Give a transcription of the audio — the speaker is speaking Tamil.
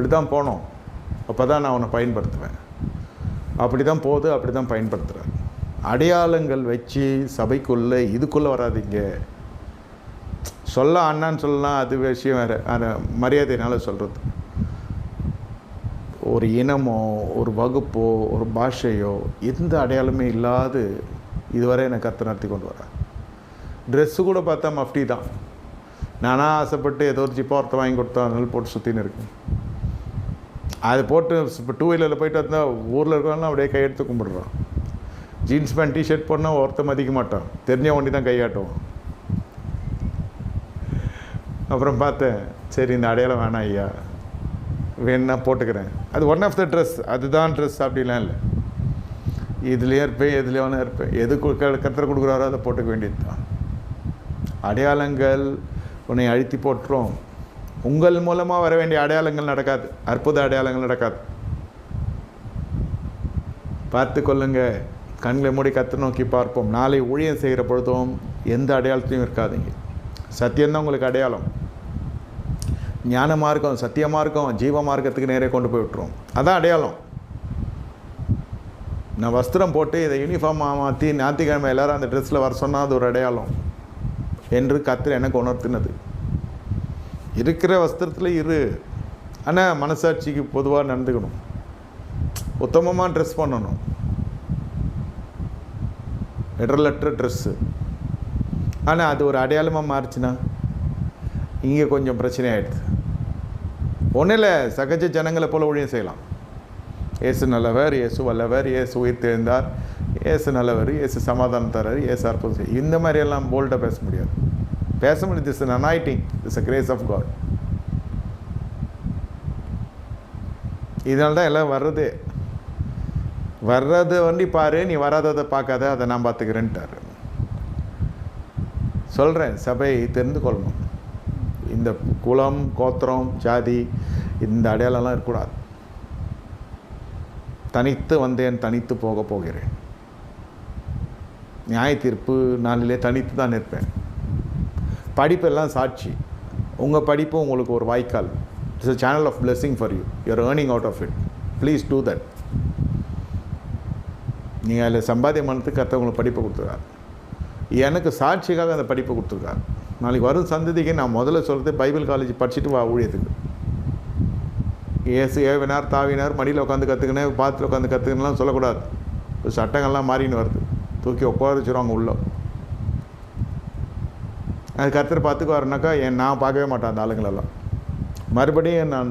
அப்படி தான் போனோம், அப்போ தான் நான் உன்னை பயன்படுத்துவேன். அப்படி தான் போகுது, அப்படி தான் பயன்படுத்துகிறார். அடையாளங்கள் வச்சு சபைக்குள்ளே இதுக்குள்ளே வராதிங்க. சொல்ல அண்ணான்னு சொல்லலாம், அது விஷயம் வேறு. அந்த மரியாதையினால் சொல்கிறது. ஒரு இனமோ ஒரு வகுப்போ ஒரு பாஷையோ எந்த அடையாளமே இல்லாது இதுவரை என்னை கர்த்தர் நடத்தி கொண்டு வர்றார். ட்ரெஸ்ஸு கூட பார்த்தா மஃப்டி தான். நானாக ஆசைப்பட்டு ஏதோ ஒரு ஜிப்பா ஒருத்த வாங்கி கொடுத்தா அதனால போட்டு சுற்றின்னு இருக்கேன். அது போட்டு இப்போ 2 வீலரில் போயிட்டு வந்தால் ஊரில் இருக்கவங்களாம் அப்படியே கையெடுத்து கும்பிடுறான். ஜீன்ஸ் பேண்ட் டிஷர்ட் போட்டால் ஒருத்த மதிக்க மாட்டான், தெரிஞ்ச ஒண்டி தான் கையாட்டுவான். அப்புறம் பார்த்தேன், சரி இந்த அடையாளம் வேணாம் ஐயா, வேணுன்னா போட்டுக்கிறேன். அது ஒன் ஆஃப் த ட்ரெஸ், அதுதான் ட்ரெஸ் அப்படிலாம் இல்லை. இதுலேயே இருப்பேன், எதுலேயே வேணா இருப்பேன். எது கர்த்தர் கொடுக்குறாரோ அதை போட்டுக்க வேண்டியது தான். அடையாளங்கள் உன்னை அழுத்தி போட்டுரும். உங்கள் மூலமாக வர வேண்டிய அடையாளங்கள் நடக்காது, அற்புத அடையாளங்கள் நடக்காது. பார்த்து கொள்ளுங்க. கண்களை மூடி கர்த்தரை நோக்கி பார்ப்போம். நாளை ஊழியம் செய்கிற பொழுதும் எந்த அடையாளத்தையும் இருக்காதுங்க. சத்தியம்தான் உங்களுக்கு அடையாளம். ஞான மார்க்கம், சத்திய மார்க்கம், ஜீவ மார்க்கத்துக்கு நேரே கொண்டு போய் விட்டுரும். அதான் அடையாளம். நான் வஸ்திரம் போட்டு இதை யூனிஃபார்மாக மாற்றி ஞாயிற்றுக்கிழமை எல்லோரும் அந்த ட்ரெஸ்ஸில் வர சொன்னால் அது ஒரு அடையாளம் என்று கர்த்தர் எனக்கு உணர்த்தினது. இருக்கிற வஸ்திரத்தில் இரு, ஆனால் மனசாட்சிக்கு பொதுவாக நடந்துக்கணும். உத்தமமாக ட்ரெஸ் பண்ணணும். இடரலற்ற ட்ரெஸ்ஸு. ஆனால் அது ஒரு அடையாளமாக மாறிச்சுன்னா இங்கே கொஞ்சம் பிரச்சனை ஆகிடுது. ஒன்றும் இல்லை, சகஜ ஜனங்களை போல் ஊழியம் செய்யலாம். இயேசு நல்லவர், இயேசு வல்லவர், இயேசு உயிர் தெரிந்தார், இயேசு நல்லவர், இயேசு சமாதானம் தரார், இயேசு அற்புதம். இந்த மாதிரியெல்லாம் போல்டாக பேச முடியாது. பேச முடியாது. திஸ் இஸ் அனாயிட்டிங், this is grace of God. இதனால தான் எல்லாம் வர்றது வண்டி பாரு, நீ வராததை பார்க்காத, அதை நான் பார்த்துக்கிறேன்ட்டார். சொல்கிறேன், சபை தெரிந்து கொள்ளணும். இந்த குலம், கோத்திரம், ஜாதி, இந்த அடையாளம்லாம் இருக்கக்கூடாது. தனித்து வந்தேன், தனித்து போக போகிறேன். நியாய தீர்ப்பு நாளிலே தனித்து தான் நிற்பேன். படிப்பெல்லாம் சாட்சி. உங்கள் படிப்பு உங்களுக்கு ஒரு வாய்க்கால். It's a channel of blessing for you. You are earning out of it. Please do that. நீங்கள் அதில் சம்பாத்தியம் பண்ணத்துக்கு கர்த்தர் உங்களுக்கு படிப்பை கொடுத்துருக்காரு. எனக்கு சாட்சிக்காக அந்த படிப்பை கொடுத்துருக்காரு. நாளைக்கு வரும் சந்ததிக்கு நான் முதல்ல சொல்கிறது, பைபிள் காலேஜ் படிச்சுட்டு வா ஊழியத்துக்கு. ஏவினார் தாவினார், மடியில் உட்காந்து கற்றுக்கினேன், பாத்தில் உட்காந்து கற்றுக்கணும்லாம் சொல்லக்கூடாது. இப்போ சட்டங்கள்லாம் மாறின்னு வருது. தூக்கி உட்கார வச்சுருவாங்க உள்ள. அது கர்த்தர் பார்த்துக்கு வரனாக்கா நான் பார்க்கவே மாட்டேன் அந்த ஆளுங்களெல்லாம். மறுபடியும் நான்